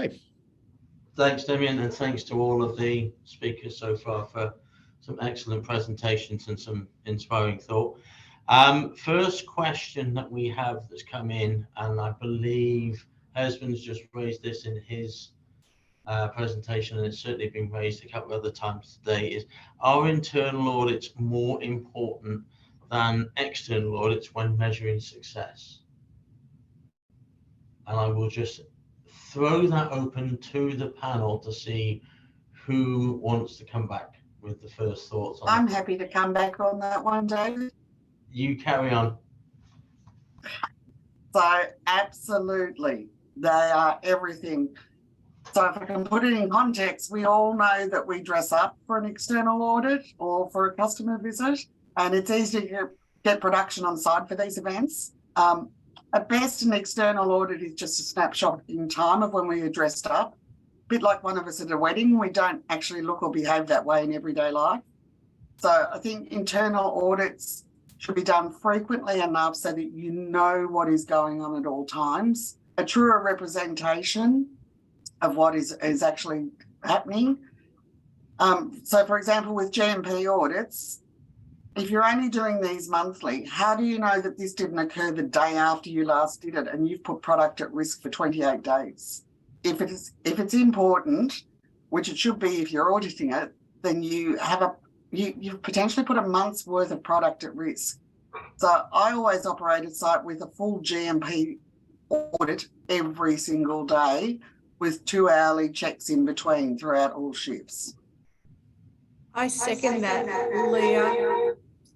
Bray. Thanks, Damien, and thanks to all of the speakers so far for some excellent presentations and some inspiring thought. First question that we have that's come in, and I believe Husband's just raised this in his presentation, and it's certainly been raised a couple of other times today, is are internal audits more important than external audits when measuring success? And I will just throw that open to the panel to see who wants to come back with the first thoughts on I'm happy to come back on that one, David. You carry on. So absolutely, they are everything. So if I can put it in context, we all know that we dress up for an external audit or for a customer visit, and it's easy to get production on site for these events. At best, an external audit is just a snapshot in time of when we are dressed up. A bit like one of us at a wedding, we don't actually look or behave that way in everyday life. So I think internal audits should be done frequently enough so that you know what is going on at all times. A truer representation of what is actually happening. So for example, with GMP audits, if you're only doing these monthly, how do you know that this didn't occur the day after you last did it and you've put product at risk for 28 days? If it's important, which it should be if you're auditing it, then you have you've potentially put a month's worth of product at risk. So I always operate a site with a full GMP audit every single day with 2 hourly checks in between throughout all shifts. I second that, Leah.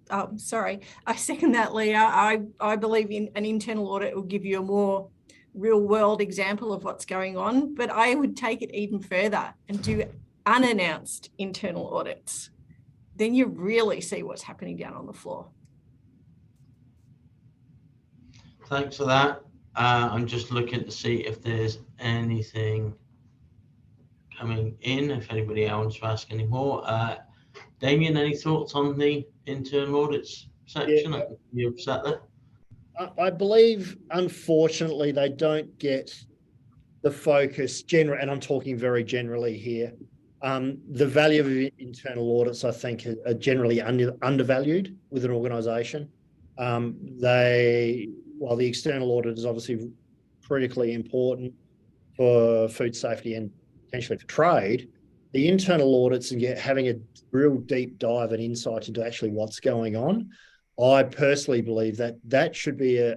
Oh, sorry. I second that, Leah. I believe in an internal audit will give you a more real world example of what's going on, but I would take it even further and do unannounced internal audits. Then you really see what's happening down on the floor. Thanks for that. I'm just looking to see if there's anything coming in, if anybody else wants to ask any more. Damien, any thoughts on the internal audits section? Yeah. You upset there? I believe, unfortunately, they don't get the focus, and I'm talking very generally here. The value of internal audits, I think, are generally undervalued with an organisation. While the external audit is obviously critically important for food safety and potentially for trade, the internal audits and having a real deep dive and insight into actually what's going on, I personally believe that should be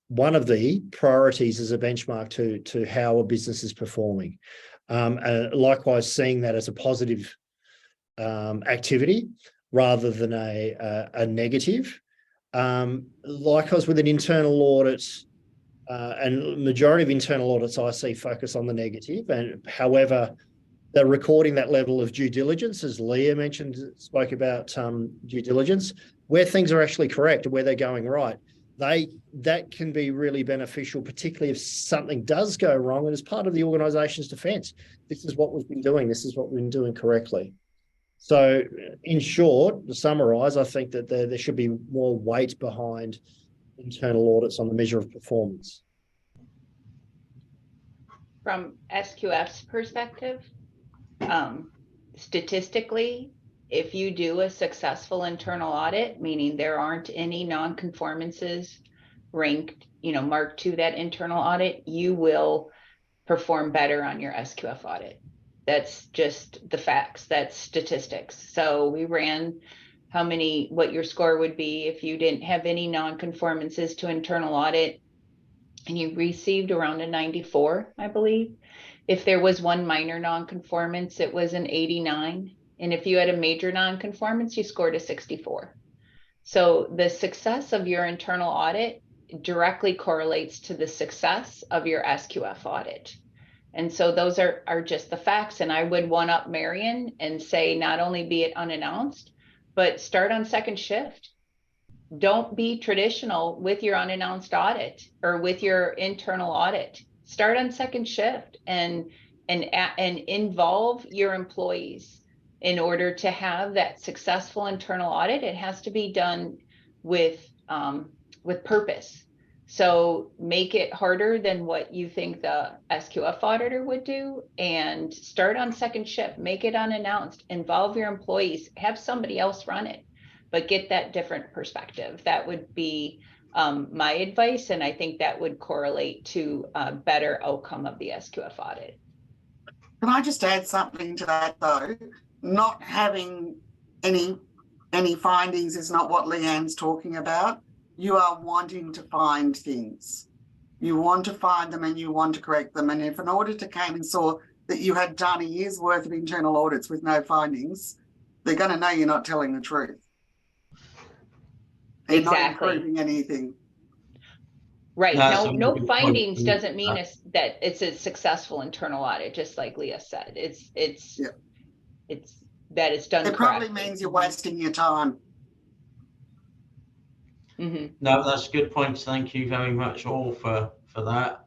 one of the priorities as a benchmark to how a business is performing. Likewise, seeing that as a positive activity rather than a negative. Likewise, with an internal audit, and majority of internal audits I see focus on the negative, and however, they're recording that level of due diligence, as Leah spoke about due diligence, where things are actually correct, where they're going right. That can be really beneficial, particularly if something does go wrong and as part of the organisation's defence. This is what we've been doing. This is what we've been doing correctly. So in short, to summarise, I think that there should be more weight behind internal audits on the measure of performance. From SQF's perspective, statistically, if you do a successful internal audit, meaning there aren't any non-conformances ranked, marked to that internal audit, you will perform better on your SQF audit. That's just the facts. That's statistics. So we ran what your score would be if you didn't have any non-conformances to internal audit, and you received around a 94, I believe. If there was one minor non-conformance, it was an 89. And if you had a major non-conformance, you scored a 64. So the success of your internal audit directly correlates to the success of your SQF audit. And so those are just the facts. And I would one up Marion and say, not only be it unannounced, but start on second shift. Don't be traditional with your unannounced audit or with your internal audit. Start on second shift and involve your employees. In order to have that successful internal audit, it has to be done with purpose. So make it harder than what you think the SQF auditor would do, and start on second shift, make it unannounced, involve your employees, have somebody else run it, but get that different perspective. That would be my advice. And I think that would correlate to a better outcome of the SQF audit. Can I just add something to that though? Not having any findings is not what LeAnn's talking about. You are wanting to find things. You want to find them and you want to correct them. And if an auditor came and saw that you had done a year's worth of internal audits with no findings, they're going to know you're not telling the truth. They're not improving anything. Right. That's No a good findings point. doesn't mean that it's a successful internal audit, just like Leah said. It's that it's done. It probably means you're wasting your time. Mm-hmm. No, that's good points. Thank you very much all for that.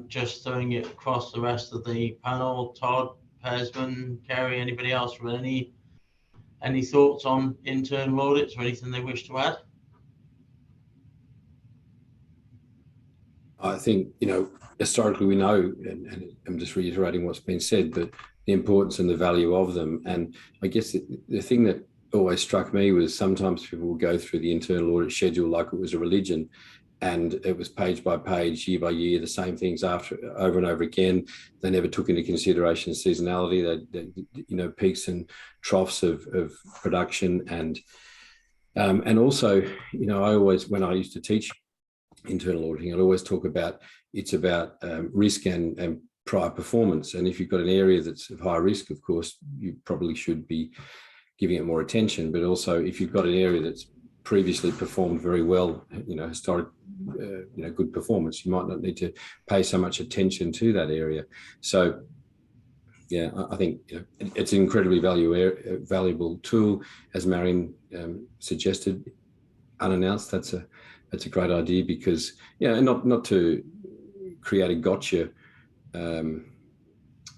Just throwing it across the rest of the panel. Todd, Pesman, Kerry, anybody else with any thoughts on internal audits or anything they wish to add? I think, historically we know, and I'm just reiterating what's been said, but the importance and the value of them. And I guess the thing that always struck me was sometimes people will go through the internal audit schedule like it was a religion, and it was page by page, year by year, the same things over and over again. They never took into consideration seasonality, that peaks and troughs of production, and also, I always, when I used to teach internal auditing, I'd always talk about it's about risk and prior performance. And if you've got an area that's of high risk, of course, you probably should be giving it more attention. But also, if you've got an area that's previously performed very well, historic, good performance, you might not need to pay so much attention to that area. So, yeah, I think it's an incredibly valuable tool, as Marion suggested, unannounced. That's a great idea, because not to create a gotcha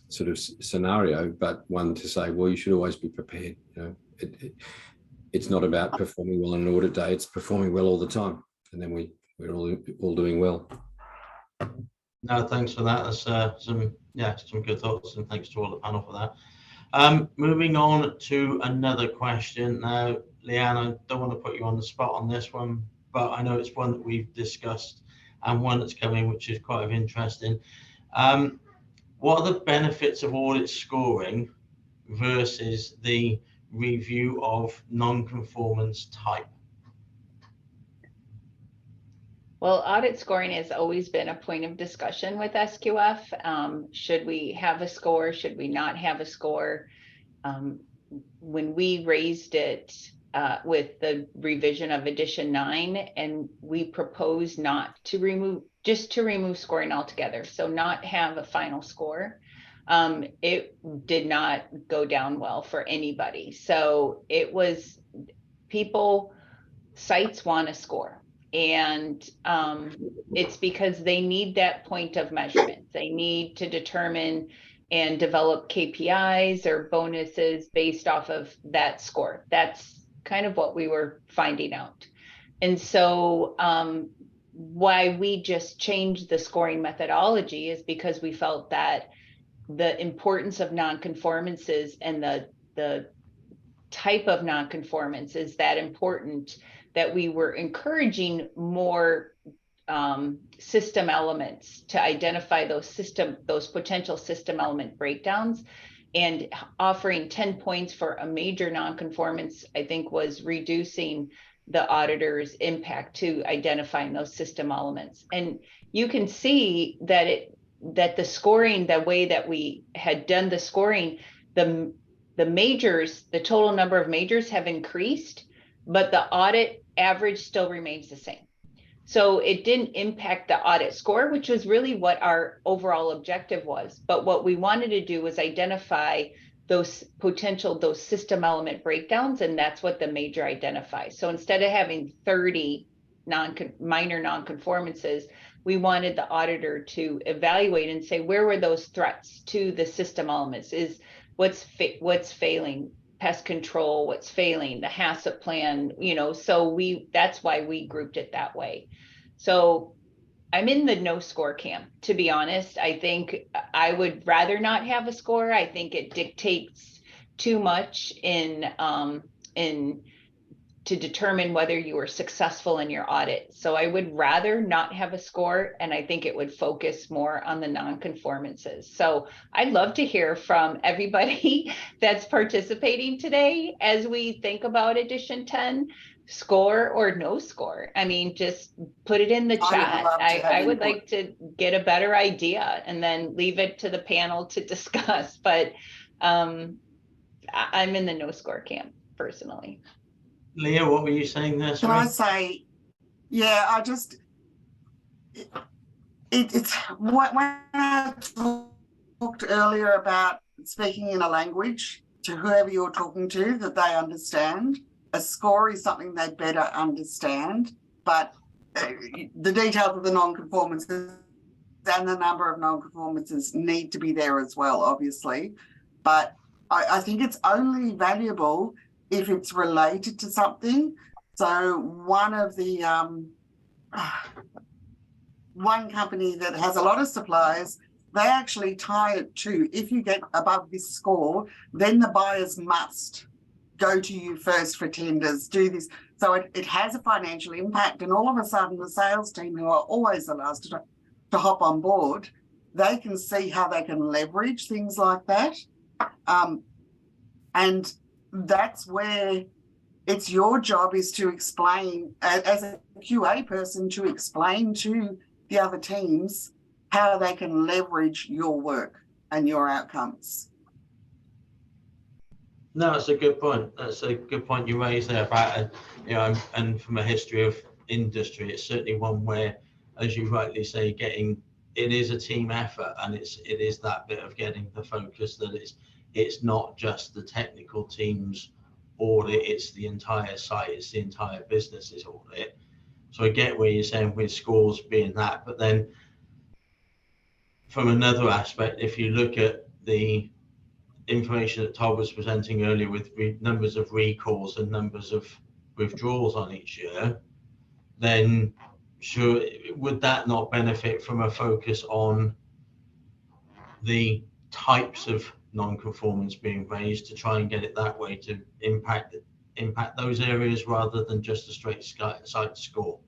sort of scenario, but one to say, well, you should always be prepared. It's not about performing well on an audit day; it's performing well all the time, and then we're all doing well. No, thanks for that. That's some good thoughts, and thanks to all the panel for that. Moving on to another question now, LeAnn. I don't want to put you on the spot on this one, but I know it's one that we've discussed and one that's coming, which is quite interesting. What are the benefits of audit scoring versus the review of non-conformance type? Well, audit scoring has always been a point of discussion with SQF. Should we have a score? Should we not have a score? When we raised it with the revision of edition 9, and we proposed just to remove scoring altogether, so not have a final score, it did not go down well for anybody. So it was sites want a score. And it's because they need that point of measurement. They need to determine and develop KPIs or bonuses based off of that score. That's kind of what we were finding out. And so why we just changed the scoring methodology is because we felt that the importance of nonconformances and the type of nonconformance is that important, that we were encouraging more system elements to identify those potential system element breakdowns, and offering 10 points for a major nonconformance, I think, was reducing the auditor's impact to identifying those system elements. And you can see that the scoring, the way that we had done the scoring, the majors, the total number of majors have increased, but the audit average still remains the same. So it didn't impact the audit score, which was really what our overall objective was. But what we wanted to do was identify those system element breakdowns, and that's what the major identifies. So instead of having 30 minor nonconformances, we wanted the auditor to evaluate and say, where were those threats to the system elements? Is what's failing? Pest control, what's failing, the HACCP plan, so that's why we grouped it that way. So I'm in the no score camp, to be honest. I think I would rather not have a score. I think it dictates too much in to determine whether you were successful in your audit. So I would rather not have a score, and I think it would focus more on the non-conformances. So I'd love to hear from everybody that's participating today as we think about edition 10, score or no score. I mean, just put it in the chat. I would like to get a better idea and then leave it to the panel to discuss. But I'm in the no score camp personally. Leah, what were you saying there? Can I say, yeah, I just, it's when I talked earlier about speaking in a language to whoever you're talking to that they understand. A score is something they better understand, but the details of the non-conformances and the number of non-conformances need to be there as well, obviously. But I think it's only valuable if it's related to something. So one of the one company that has a lot of suppliers, they actually tie it to, if you get above this score, then the buyers must go to you first for tenders, do this. So it has a financial impact, and all of a sudden the sales team, who are always the last to hop on board, they can see how they can leverage things like that. And that's where it's your job is to explain, as a QA person, to explain to the other teams how they can leverage your work and your outcomes. No, that's a good point. That's a good point you raised there about, and from a history of industry, it's certainly one where, as you rightly say, it is a team effort, and it is that bit of getting the focus that it's not just the technical team's audit, it's the entire site, it's the entire business's audit. So I get where you're saying with scores being that, but then from another aspect, if you look at the information that Todd was presenting earlier with numbers of recalls and numbers of withdrawals on each year, then sure, would that not benefit from a focus on the types of non-conformance being raised to try and get it that way to impact those areas rather than just a straight site score?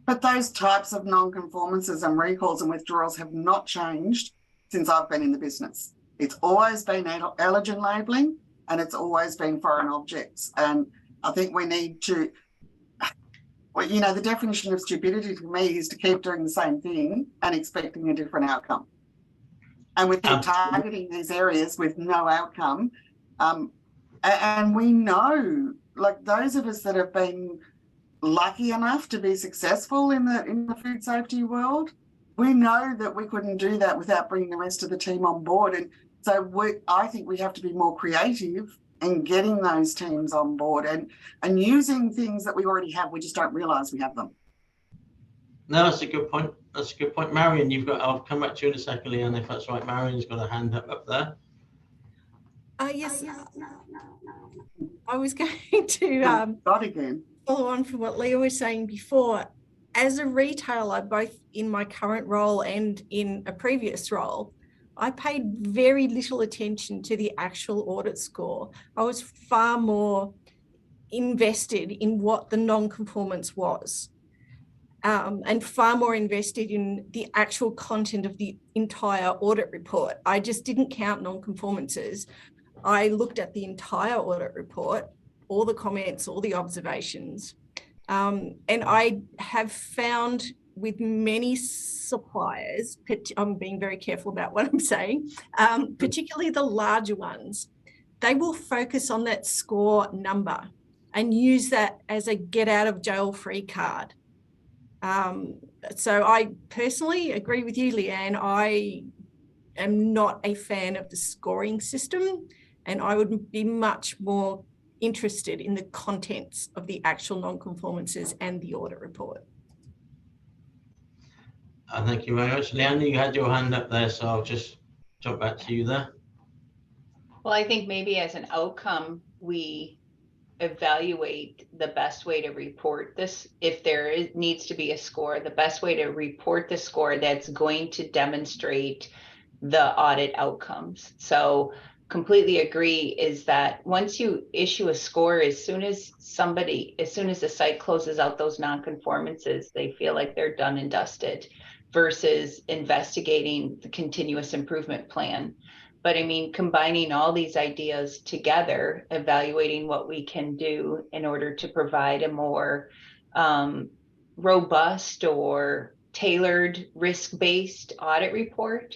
But those types of non-conformances and recalls and withdrawals have not changed since I've been in the business. It's always been allergen labelling, and it's always been foreign objects. And I think we need to, well, the definition of stupidity for me is to keep doing the same thing and expecting a different outcome. And we keep targeting these areas with no outcome. And we know, like those of us that have been lucky enough to be successful in the food safety world, we know that we couldn't do that without bringing the rest of the team on board. And so I think we have to be more creative in getting those teams on board and using things that we already have. We just don't realise we have them. No, that's a good point. That's a good point. Marion, I'll come back to you in a second, LeAnn, if that's right. Marion's got a hand up there. Yes. I was going to follow on from what Leah was saying before. As a retailer, both in my current role and in a previous role, I paid very little attention to the actual audit score. I was far more invested in what the non-conformance was. And far more invested in the actual content of the entire audit report. I just didn't count non-conformances. I looked at the entire audit report, all the comments, all the observations. And I have found with many suppliers, I'm being very careful about what I'm saying, particularly the larger ones, they will focus on that score number and use that as a get out of jail free card. So I personally agree with you, LeAnn. I am not a fan of the scoring system, and I would be much more interested in the contents of the actual non-conformances and the audit report. Thank you very much. LeAnn, you had your hand up there, so I'll just jump back to you there. Well, I think maybe as an outcome, we evaluate the best way to report this. If there needs to be a score, the best way to report the score that's going to demonstrate the audit outcomes. So completely agree is that once you issue a score, as soon as the site closes out those non-conformances, they feel like they're done and dusted versus investigating the continuous improvement plan. But I mean, combining all these ideas together, evaluating what we can do in order to provide a more robust or tailored risk-based audit report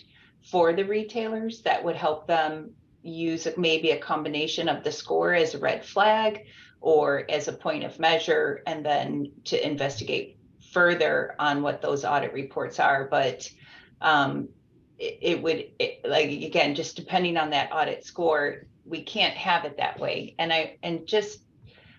for the retailers that would help them use maybe a combination of the score as a red flag or as a point of measure, and then to investigate further on what those audit reports are. But like, again, just depending on that audit score, we can't have it that way. And just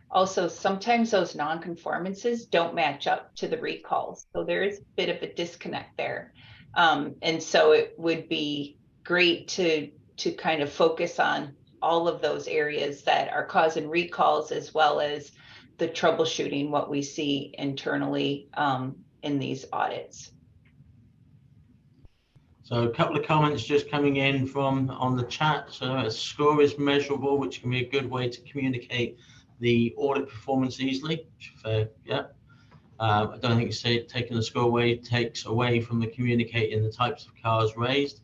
also sometimes those non-conformances don't match up to the recalls. So there is a bit of a disconnect there. And so it would be great to kind of focus on all of those areas that are causing recalls, as well as the troubleshooting, what we see internally in these audits. So a couple of comments just coming in from on the chat. So a score is measurable, which can be a good way to communicate the audit performance easily. Yeah. I don't think taking the score away takes away from the communicating the types of cars raised.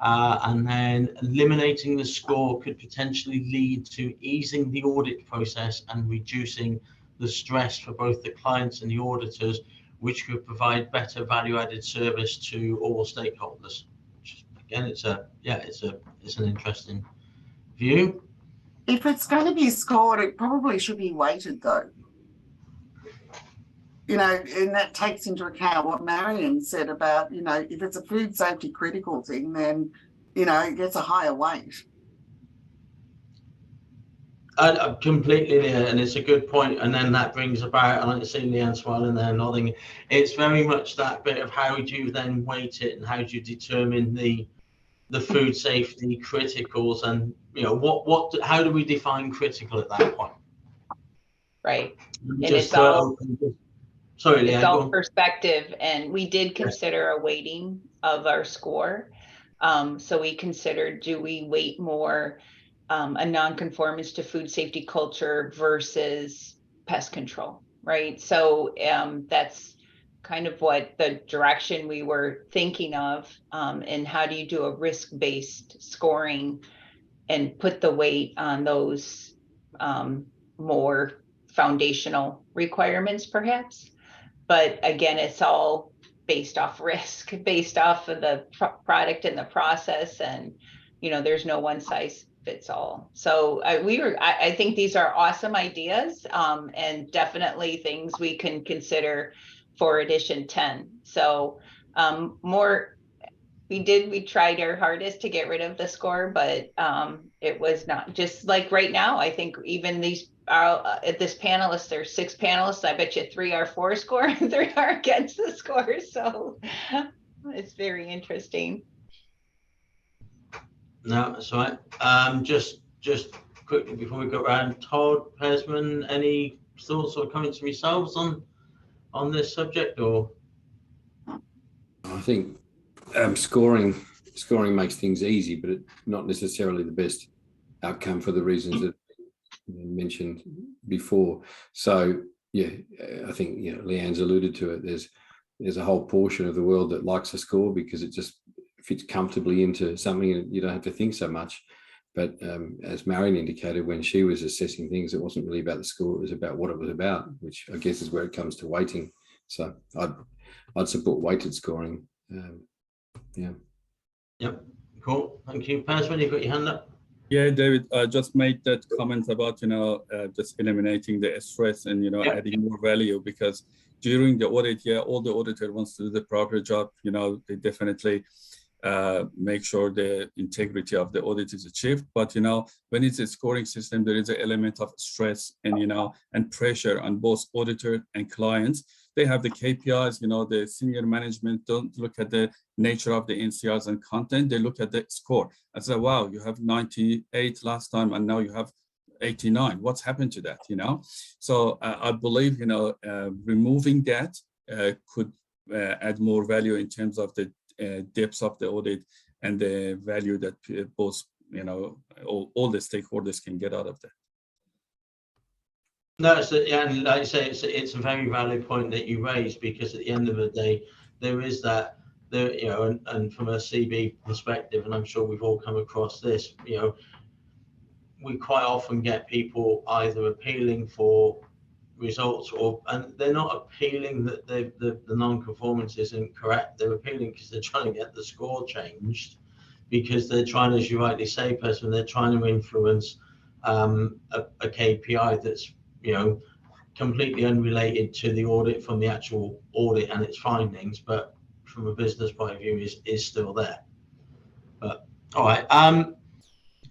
And then eliminating the score could potentially lead to easing the audit process and reducing the stress for both the clients and the auditors, which could provide better value-added service to all stakeholders. Which, again, it's an interesting view. If it's going to be scored, it probably should be weighted, though. You know, and that takes into account what Marion said about, you know, if it's a food safety critical thing, then, you know, it gets a higher weight. Completely, Leah, and it's a good point. And then that brings about, and I see LeAnn smiling there, nodding. It's very much that bit of how do you then weight it, and how do you determine the food safety criticals, and you know how do we define critical at that point? Right, and just it's all sorry, LeAnn, it's all perspective, and we did consider a weighting of our score. So we considered, do we weight more a non-conformance to food safety culture versus pest control, right? So that's kind of what the direction we were thinking of, and how do you do a risk-based scoring and put the weight on those more foundational requirements, perhaps. But again, it's all based off risk, based off of the product and the process, and you know, there's no one size fits all. So I think these are awesome ideas, and definitely things we can consider for edition 10. So we tried our hardest to get rid of the score, but it was not, just like right now, I think even these at this panelist, there's 6 panelists. I bet you 3 are for score, 3 are against the score. So it's very interesting. No, that's all right. Just quickly before we go around, Todd, Pesman, any thoughts or comments from yourselves on this subject? Or I think scoring makes things easy, but it's not necessarily the best outcome for the reasons that you mentioned before. So yeah, I think, you know, LeAnn's alluded to it. There's a whole portion of the world that likes a score because it just fits comfortably into something and you don't have to think so much. But as Marion indicated, when she was assessing things, it wasn't really about the score, it was about what it was about, which I guess is where it comes to weighting. So I'd support weighted scoring. Yeah. Yep. Cool. Thank you. Pesman, you've got your hand up. Yeah, David, I just made that comment about, you know, just eliminating the stress and, you know, adding more value, because during the audit, yeah, all the auditor wants to do the proper job. You know, they definitely make sure the integrity of the audit is achieved. But, you know, when it's a scoring system, there is an element of stress and, you know, and pressure on both auditor and clients. They have the KPIs, you know, the senior management don't look at the nature of the NCRs and content. They look at the score. I said, wow, you have 98 last time, and now you have 89. What's happened to that, So I believe, removing that could add more value in terms of the depth of the audit and the value that both, all the stakeholders can get out of that. No, and like I say, it's a very valid point that you raised, because at the end of the day, there is that, and from a CB perspective, and I'm sure we've all come across this, we quite often get people either appealing for results, and they're not appealing that the non-conformance isn't correct. They're appealing because they're trying to get the score changed, because they're trying, as you rightly say, person, they're trying to influence a KPI that's completely unrelated to the audit from the actual audit and its findings, but from a business point of view is still there. But all right,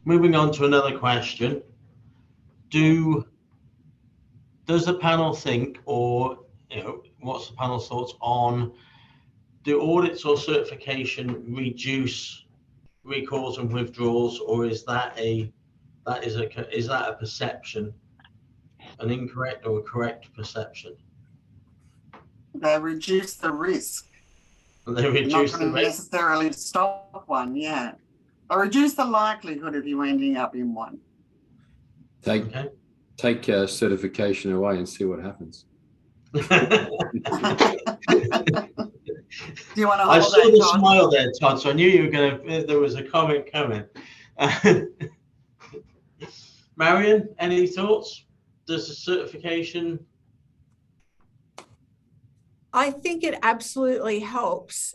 moving on to another question. Does the panel think, or what's the panel's thoughts on, do audits or certification reduce recalls and withdrawals, or is that a perception, an incorrect or a correct perception? They reduce the risk. They reduce not the risk. necessarily stop one, yeah. Or reduce the likelihood of you ending up in one. Take certification away and see what happens. Do you want to hold I saw the Todd? smile there, Todd, so I knew you were there was a comment coming. Marion, any thoughts? Does the certification? I think it absolutely helps,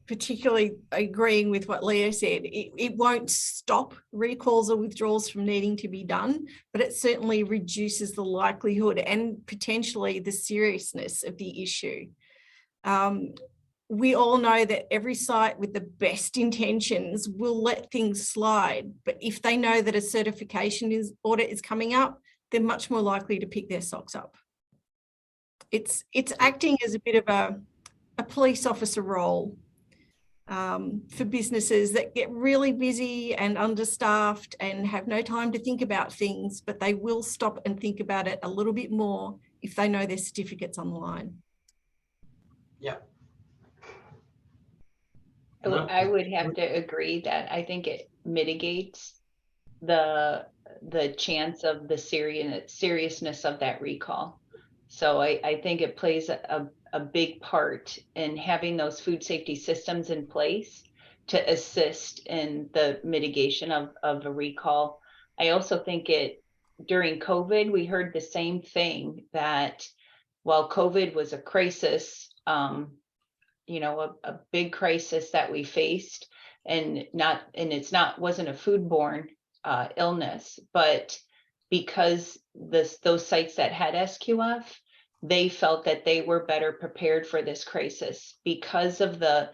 particularly agreeing with what Leah said. It won't stop recalls or withdrawals from needing to be done, but it certainly reduces the likelihood and potentially the seriousness of the issue. We all know that every site with the best intentions will let things slide, but if they know that a certification audit is coming up, they're much more likely to pick their socks up. It's acting as a bit of a police officer role for businesses that get really busy and understaffed and have no time to think about things, but they will stop and think about it a little bit more if they know their certificate's online. Yeah. I would have to agree that I think it mitigates the chance of the seriousness of that recall. So I think it plays a big part in having those food safety systems in place to assist in the mitigation of a recall. I also think during COVID, we heard the same thing, that while COVID was a crisis, a big crisis that we faced, and wasn't a foodborne illness, but because those sites that had SQF, they felt that they were better prepared for this crisis because of the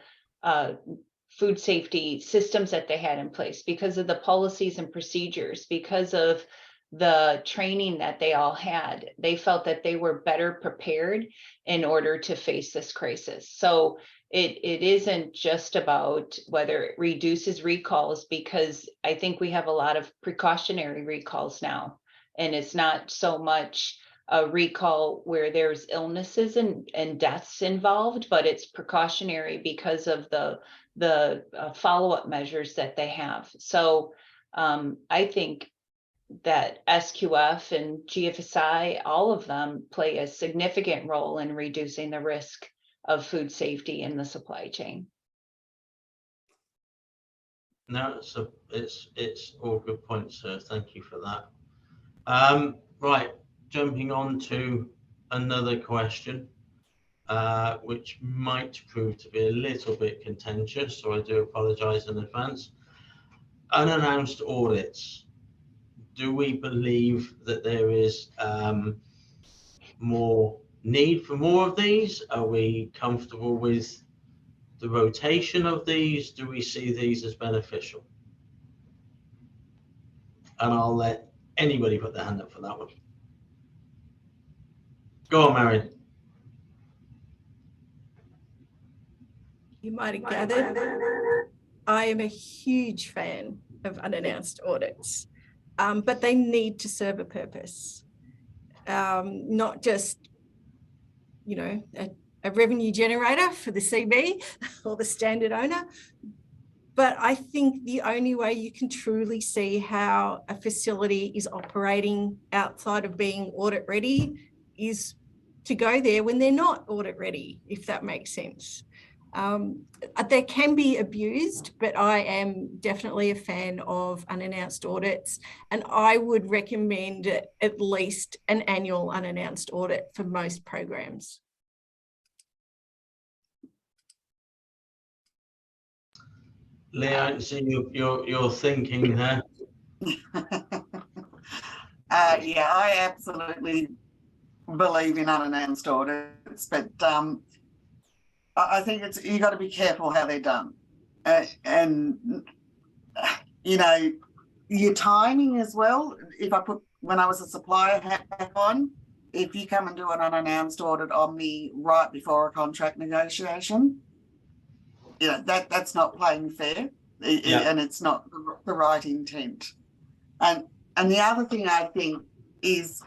food safety systems that they had in place, because of the policies and procedures, because of the training that they all had. They felt that they were better prepared in order to face this crisis. So it isn't just about whether it reduces recalls, because I think we have a lot of precautionary recalls now, and it's not so much a recall where there's illnesses and deaths involved, but it's precautionary because of the follow-up measures that they have. So I think that SQF and GFSI, all of them play a significant role in reducing the risk of food safety in the supply chain. No, it's all good points, sir. Thank you for that. Right, jumping on to another question, which might prove to be a little bit contentious, so I do apologize in advance. Unannounced audits. Do we believe that there is more need for more of these? Are we comfortable with the rotation of these? Do we see these as beneficial? And I'll let anybody put their hand up for that one. Go on, Marion. You might have gathered, I am a huge fan of unannounced audits. but they need to serve a purpose, not just, you know, a revenue generator for the CB or the standard owner. But I think the only way you can truly see how a facility is operating outside of being audit ready is to go there when they're not audit ready, if that makes sense. They can be abused, but I am definitely a fan of unannounced audits, and I would recommend at least an annual unannounced audit for most programs. Leah, I see you're thinking there. Yeah, I absolutely believe in unannounced audits, but I think you got to be careful how they're done, and you know, your timing as well. If I put when I was a supplier hat back on, if you come and do an unannounced audit on me right before a contract negotiation, you know, that's not playing fair, and it's not the right intent. And the other thing I think is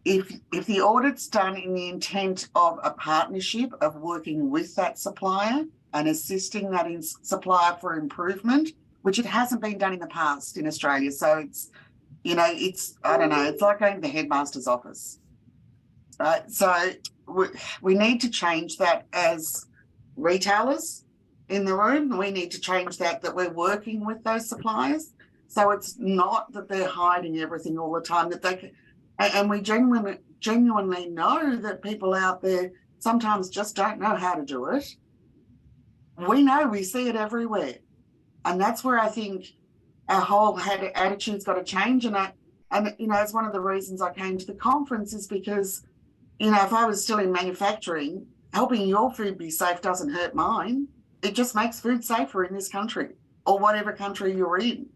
if the audit's done in the intent of a partnership of working with that supplier and assisting that supplier for improvement, which it hasn't been done in the past in Australia. So it's, you know, I don't know, it's like going to the headmaster's office, right? So we need to change that as retailers in the room. We need to change that we're working with those suppliers. So it's not that they're hiding everything all the time, that they can, and we genuinely know that people out there sometimes just don't know how to do it. We know, we see it everywhere. And that's where I think our whole attitude's got to change. And you know, it's one of the reasons I came to the conference is because, you know, if I was still in manufacturing, helping your food be safe doesn't hurt mine. It just makes food safer in this country or whatever country you're in.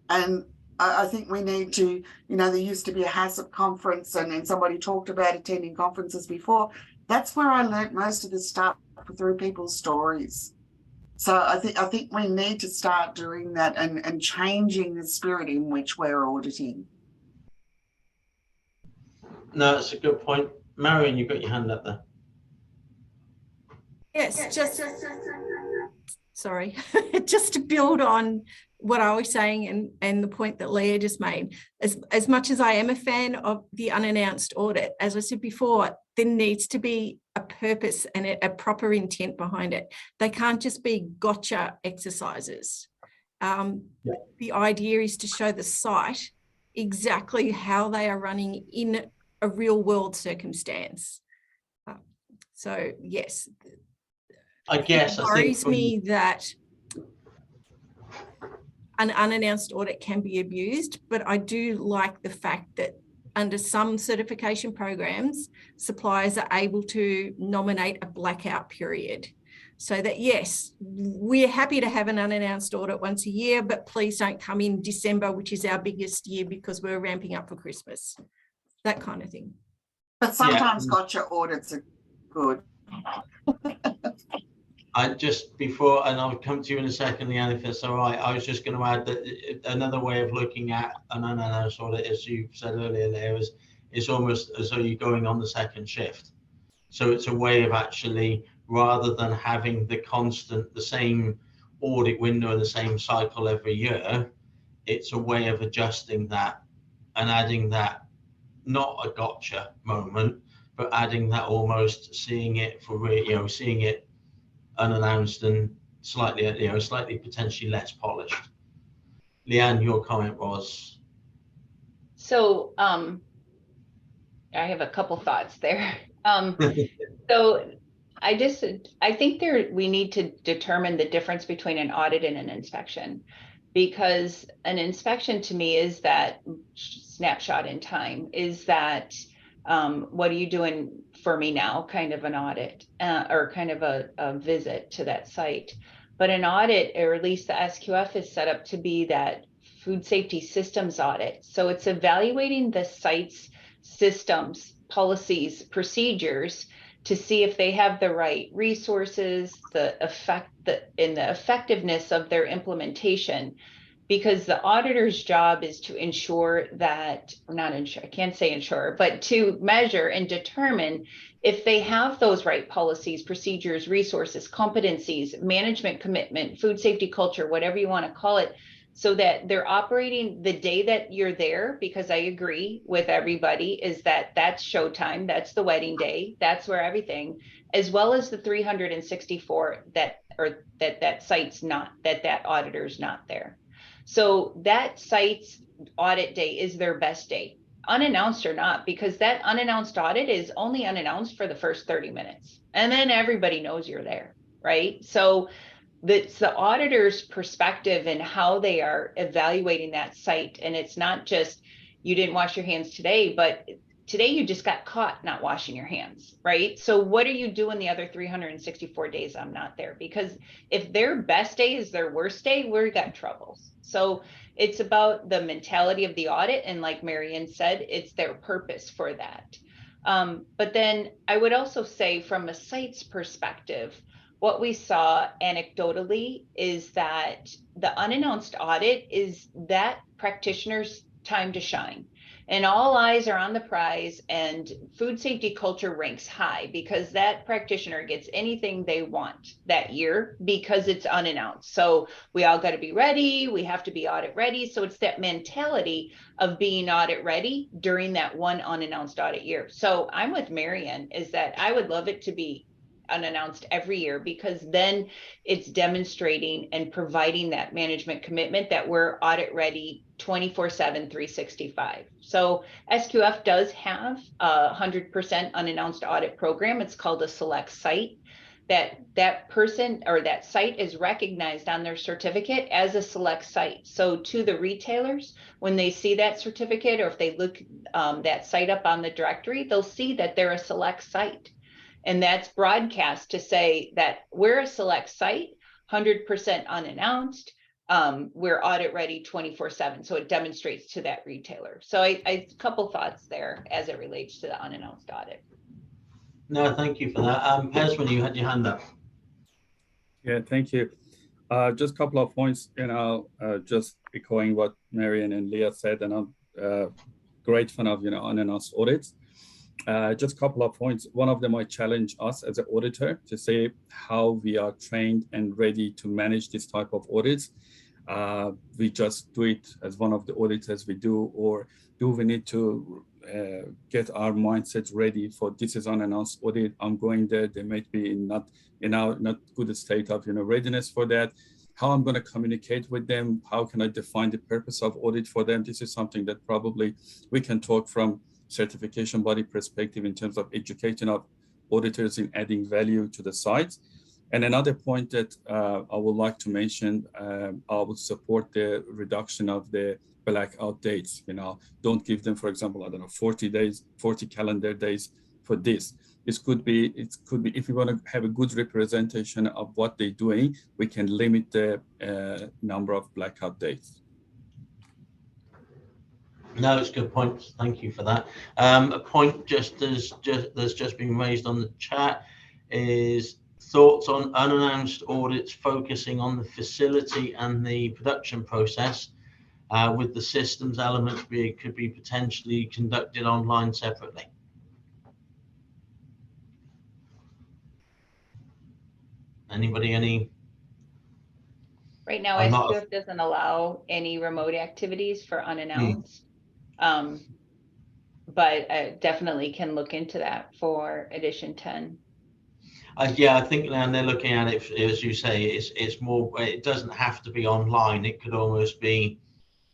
And I think we need to, you know, there used to be a HACCP conference and somebody talked about attending conferences before. That's where I learned most of the stuff through people's stories. So I think we need to start doing that and changing the spirit in which we're auditing. No, that's a good point. Marion, you've got your hand up there. Yes, sorry, just to build on what I was saying and the point that Leah just made, as much as I am a fan of the unannounced audit, as I said before, there needs to be a purpose and a proper intent behind it. They can't just be gotcha exercises. The idea is to show the site exactly how they are running in a real world circumstance. So yes, I guess it worries me that an unannounced audit can be abused, but I do like the fact that under some certification programs, suppliers are able to nominate a blackout period. So that, yes, we're happy to have an unannounced audit once a year, but please don't come in December, which is our biggest year because we're ramping up for Christmas, that kind of thing. But sometimes gotcha audits are good. I just before, and I'll come to you in a second, LeAnn, if it's all right. I was just going to add that another way of looking at an unannounced audit, as you said earlier, Leah, is almost as though you're going on the second shift. So it's a way of actually, rather than having the same audit window and the same cycle every year, it's a way of adjusting that and adding that, not a gotcha moment, but adding that almost seeing it for real, you know, seeing it unannounced and slightly, you know, slightly potentially less polished. LeAnn, your comment was? So I have a couple thoughts there. So I think we need to determine the difference between an audit and an inspection, because an inspection to me is that snapshot in time, is that what are you doing for me now, kind of an audit or kind of a visit to that site. But an audit, or at least the SQF, is set up to be that food safety systems audit. So it's evaluating the site's systems, policies, procedures to see if they have the right resources, the effectiveness of their implementation because the auditor's job is to ensure that, or not ensure, I can't say ensure, but to measure and determine if they have those right policies, procedures, resources, competencies, management commitment, food safety culture, whatever you want to call it, so that they're operating the day that you're there, because I agree with everybody, is that that's showtime, that's the wedding day, that's where everything, as well as the 364 that site's not, that auditor's not there. So that site's audit day is their best day, unannounced or not, because that unannounced audit is only unannounced for the first 30 minutes. And then everybody knows you're there, right? So that's the auditor's perspective and how they are evaluating that site. And it's not just, you didn't wash your hands today, but today you just got caught not washing your hands, right? So what are you doing the other 364 days I'm not there? Because if their best day is their worst day, we've got troubles. So it's about the mentality of the audit. And like Marion said, it's their purpose for that. But then I would also say from a site's perspective, what we saw anecdotally is that the unannounced audit is that practitioner's time to shine. And all eyes are on the prize, and food safety culture ranks high because that practitioner gets anything they want that year because it's unannounced. So we all got to be ready. We have to be audit ready. So it's that mentality of being audit ready during that one unannounced audit year. So I'm with Marion, is that I would love it to be unannounced every year, because then it's demonstrating and providing that management commitment that we're audit ready 24/7, 365. So SQF does have a 100% unannounced audit program. It's called a select site. That person or that site is recognized on their certificate as a select site. So to the retailers, when they see that certificate, or if they look that site up on the directory, they'll see that they're a select site. And that's broadcast to say that we're a select site, 100% unannounced. We're audit ready 24/7. So it demonstrates to that retailer. So a couple thoughts there as it relates to the unannounced audit. No, thank you for that. Pesman, you had your hand up. Yeah, thank you. Just a couple of points, just echoing what Marion and Leah said, and I'm a great fan of, unannounced audits. Just a couple of points. One of them might challenge us as an auditor to say how we are trained and ready to manage this type of audits. We just do it as one of the auditors we do, or do we need to get our mindset ready for this is unannounced audit? I'm going there. They might be not good state of readiness for that. How I'm going to communicate with them? How can I define the purpose of audit for them? This is something that probably we can talk from certification body perspective in terms of educating our auditors in adding value to the sites. And another point that I would like to mention, I would support the reduction of the blackout dates. Don't give them, for example, 40 days, 40 calendar days for this. It could be if you want to have a good representation of what they're doing, we can limit the number of blackout dates. No, it's a good point. Thank you for that. A point that's just been raised on the chat is thoughts on unannounced audits focusing on the facility and the production process, with the systems elements could be potentially conducted online separately. Anybody, any? Right now, SQF doesn't allow any remote activities for unannounced. But I definitely can look into that for edition 10. Yeah, I think, LeAnn, they're looking at it, as you say, it's more, it doesn't have to be online. It could almost be,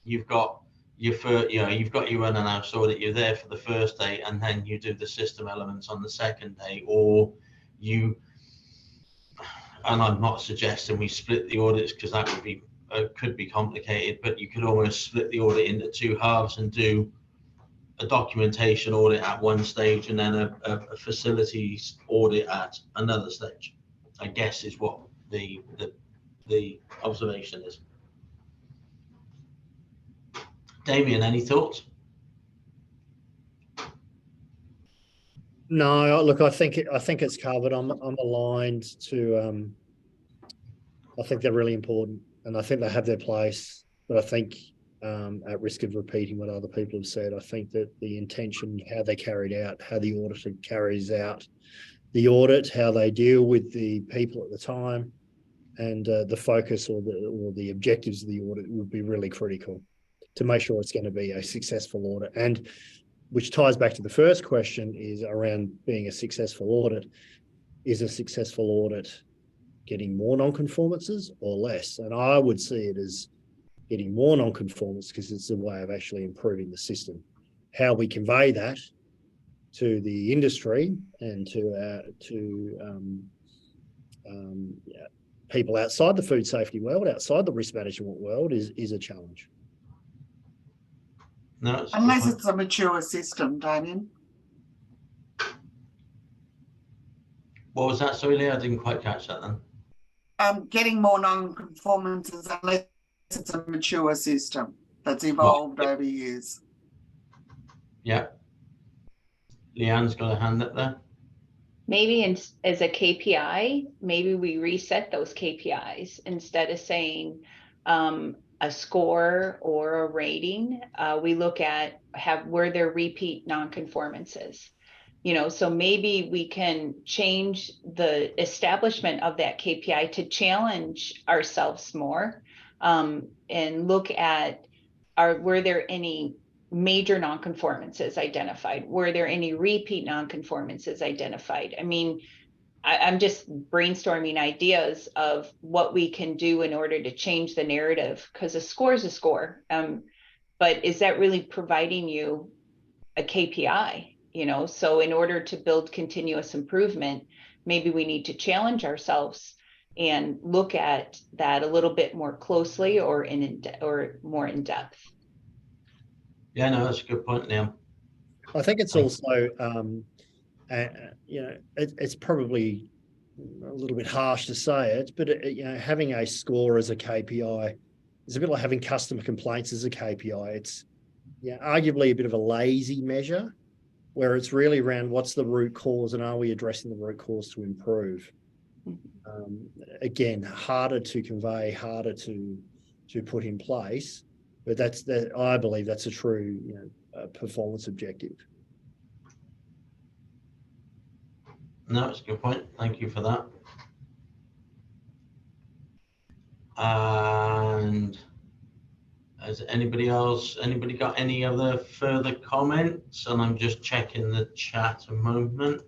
you've got your first, you've got your unannounced audit, you're there for the first day, and then you do the system elements on the second day, or you, and I'm not suggesting we split the audits because that would be, could be complicated, but you could almost split the audit into two halves and do a documentation audit at one stage and then a facilities audit at another stage, I guess is what the observation is. Damien, any thoughts? No, look, I think it's covered. I'm aligned to. I think they're really important, and I think they have their place. But I think, at risk of repeating what other people have said, I think that the intention, how they carried out, how the auditor carries out the audit, how they deal with the people at the time, and the focus or the objectives of the audit would be really critical to make sure it's going to be a successful audit. And which ties back to the first question, is around being a successful audit. Is a successful audit getting more non-conformances or less? And I would see it as getting more non-conformance, because it's a way of actually improving the system. How we convey that to the industry and to people outside the food safety world, outside the risk management world, is a challenge. No, Unless it's a mature system, Damien. what was that? Sorry, Leah, I didn't quite catch that then. Getting more non-conformances unless it's a mature system that's evolved over years. Yeah. LeAnn's got a hand up there. Maybe as a KPI, maybe we reset those KPIs instead of saying a score or a rating. We look at were there repeat non-conformances? So maybe we can change the establishment of that KPI to challenge ourselves more, and look at were there any major non-conformances identified? Were there any repeat non-conformances identified? I mean, I'm just brainstorming ideas of what we can do in order to change the narrative, because a score is a score. But is that really providing you a KPI? So in order to build continuous improvement, maybe we need to challenge ourselves and look at that a little bit more closely or more in depth. Yeah, no, that's a good point, Leah. I think it's also, it's probably a little bit harsh to say it, but having a score as a KPI is a bit like having customer complaints as a KPI. It's arguably a bit of a lazy measure, where it's really around what's the root cause and are we addressing the root cause to improve. Again, harder to convey, harder to put in place, but I believe that's a true performance objective. No, it's a good point. Thank you for that. And has anybody got any other further comments? And I'm just checking the chat a moment.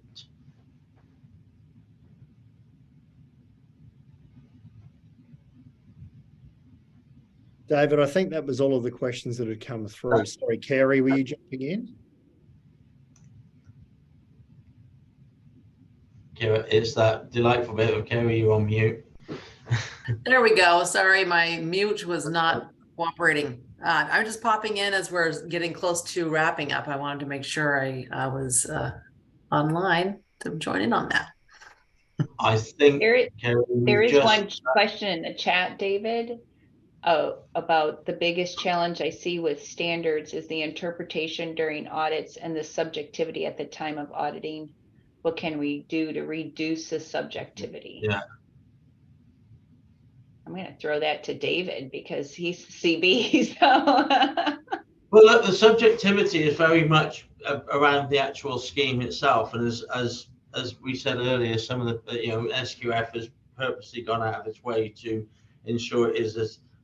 David, I think that was all of the questions that had come through. Sorry, Carrie, were you jumping in? Kira, it's that delightful bit of Carrie, you on mute. There we go. Sorry, my mute was not cooperating. I'm just popping in as we're getting close to wrapping up. I wanted to make sure I was online to join in on that. I think there is one question in the chat, David, about the biggest challenge I see with standards is the interpretation during audits and the subjectivity at the time of auditing. What can we do to reduce the subjectivity? Yeah. I'm going to throw that to David because he's CB. So. Well, look, the subjectivity is very much around the actual scheme itself, and as we said earlier, some of the SQF has purposely gone out of its way to ensure it is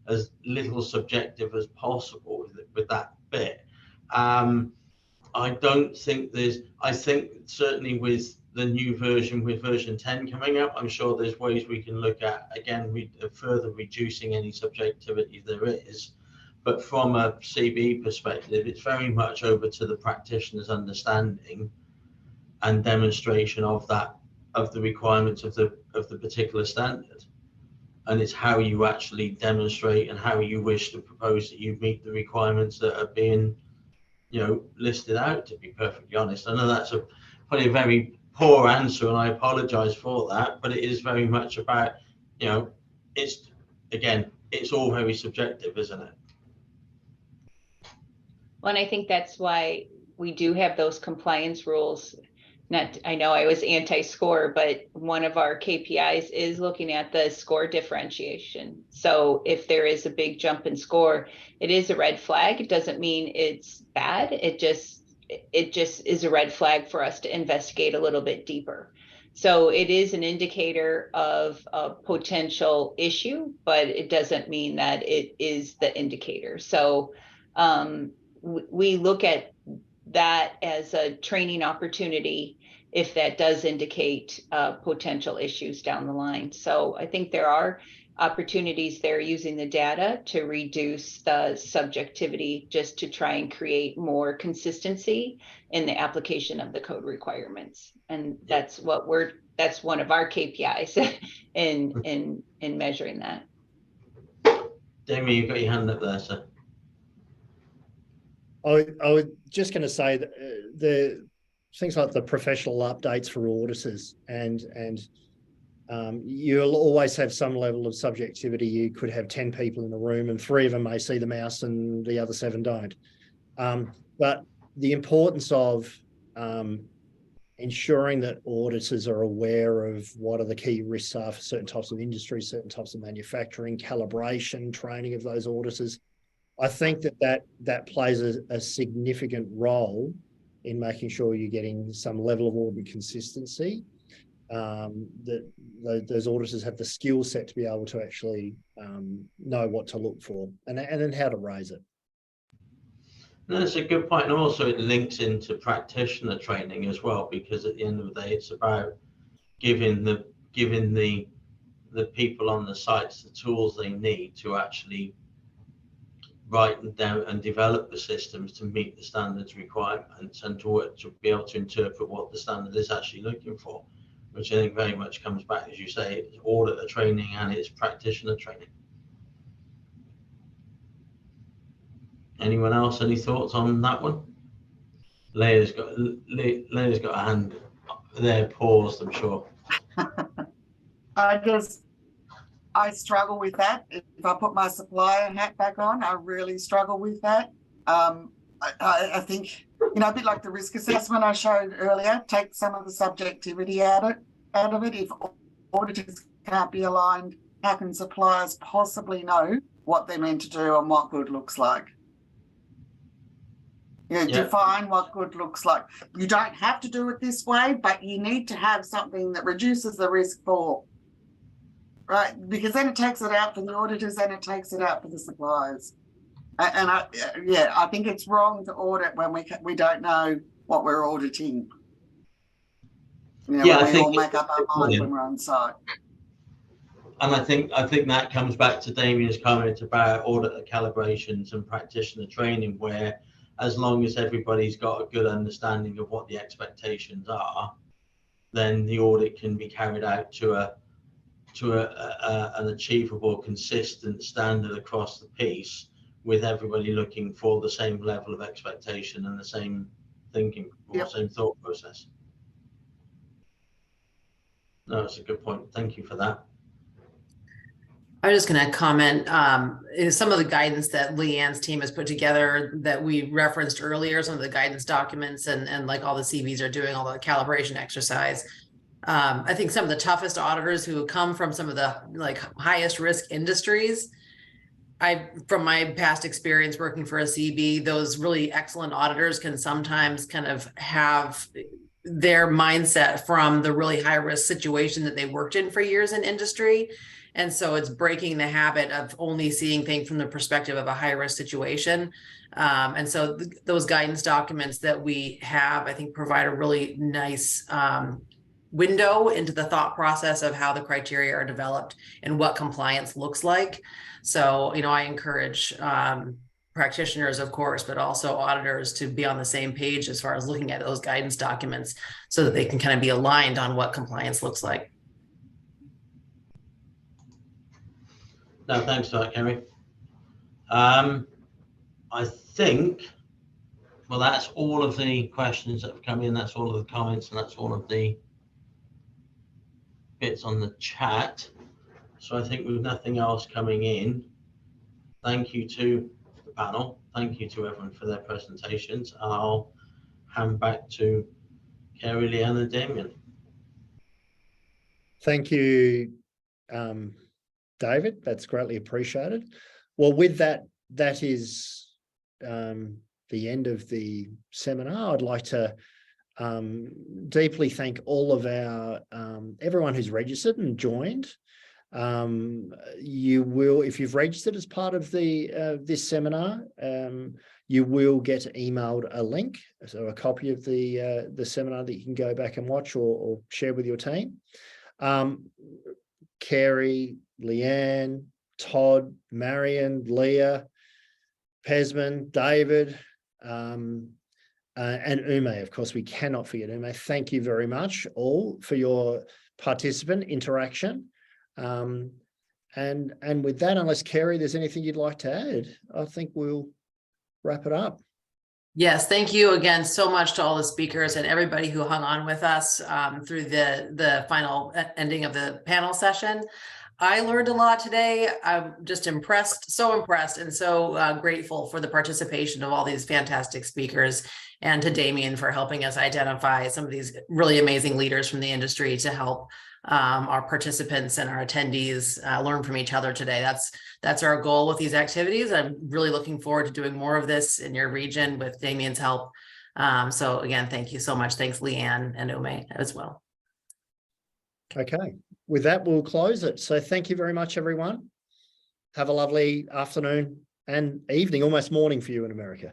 as little subjective as possible with that bit. I don't think I think certainly with the new version, with version 10 coming up, I'm sure there's ways we can look at, again, further reducing any subjectivity there is. But from a CB perspective, it's very much over to the practitioner's understanding and demonstration of the requirements of the particular standard. And it's how you actually demonstrate and how you wish to propose that you meet the requirements that are being listed out, to be perfectly honest. I know that's probably a very poor answer, and I apologize for that, but it is very much about, it's all very subjective, isn't it? Well, and I think that's why we do have those compliance rules. I know I was anti-score, but one of our KPIs is looking at the score differentiation. So if there is a big jump in score, it is a red flag. It doesn't mean it's bad. It just is a red flag for us to investigate a little bit deeper. So it is an indicator of a potential issue, but it doesn't mean that it is the indicator. So we look at that as a training opportunity if that does indicate potential issues down the line. So I think there are opportunities there using the data to reduce the subjectivity, just to try and create more consistency in the application of the code requirements. And that's that's one of our KPIs in measuring that. Damien, you've got your hand up there, sir. I was just going to say that the things like the professional updates for auditors, and you'll always have some level of subjectivity. You could have 10 people in the room and 3 of them may see the mouse and the other 7 don't. But the importance of ensuring that auditors are aware of what are the key risks are for certain types of industries, certain types of manufacturing, calibration, training of those auditors. I think that plays a significant role in making sure you're getting some level of audit consistency, that those auditors have the skill set to be able to actually know what to look for and then how to raise it. That's a good point, and also it links into practitioner training as well, because at the end of the day, it's about giving the people on the sites the tools they need to actually write them down and develop the systems to meet the standards requirements and to be able to interpret what the standard is actually looking for, which I think very much comes back, as you say, it's auditor training and it's practitioner training. Anyone else? Any thoughts on that one? Leah's got a hand there paused, I'm sure. I struggle with that. If I put my supplier hat back on, I really struggle with that. I think, a bit like the risk assessment I showed earlier, take some of the subjectivity out of it. If auditors can't be aligned, how can suppliers possibly know what they're meant to do and what good looks like? Define what good looks like. You don't have to do it this way, but you need to have something that reduces the risk for, right? Because then it takes it out for the auditors and it takes it out for the suppliers. And I think it's wrong to audit when we don't know what we're auditing. I think we all make up our mind when we're on site. And I think that comes back to Damien's comment about auditor calibrations and practitioner training, where as long as everybody's got a good understanding of what the expectations are, then the audit can be carried out to an achievable, consistent standard across the piece, with everybody looking for the same level of expectation and the same thinking or same thought process. No, that's a good point. Thank you for that. I'm just going to comment some of the guidance that LeAnn's team has put together that we referenced earlier, some of the guidance documents and like all the CVs are doing, all the calibration exercise. I think some of the toughest auditors who come from some of the highest risk industries, from my past experience working for a CB, those really excellent auditors can sometimes kind of have their mindset from the really high risk situation that they worked in for years in industry. And so it's breaking the habit of only seeing things from the perspective of a high risk situation. And so those guidance documents that we have, I think, provide a really nice window into the thought process of how the criteria are developed and what compliance looks like. So, I encourage practitioners, of course, but also auditors to be on the same page as far as looking at those guidance documents so that they can kind of be aligned on what compliance looks like. No, thanks for that, Kerry. I think, well, that's all of the questions that have come in. That's all of the comments, and that's all of the bits on the chat. So I think with nothing else coming in, thank you to the panel. Thank you to everyone for their presentations. I'll hand back to Carrie, LeAnn, and Damien. Thank you, David. That's greatly appreciated. Well, with that, that is the end of the seminar. I'd like to deeply thank all of our everyone who's registered and joined. You will, if you've registered as part of the this seminar, you will get emailed a link, so a copy of the seminar that you can go back and watch or share with your team. Carrie, LeAnn, Todd, Marion, Leah, Pesman, David, and Ume. Of course, we cannot forget Ume. Thank you very much all for your participant interaction. And with that, unless Carrie, there's anything you'd like to add, I think we'll wrap it up. Yes, thank you again so much to all the speakers and everybody who hung on with us through the final ending of the panel session. I learned a lot today. I'm just impressed, so impressed, and so grateful for the participation of all these fantastic speakers, and to Damien for helping us identify some of these really amazing leaders from the industry to help our participants and our attendees learn from each other today. That's our goal with these activities. I'm really looking forward to doing more of this in your region with Damien's help. So again, thank you so much. Thanks, LeAnn and Ume as well. Okay, with that, we'll close it. So thank you very much, everyone. Have a lovely afternoon and evening, almost morning for you in America.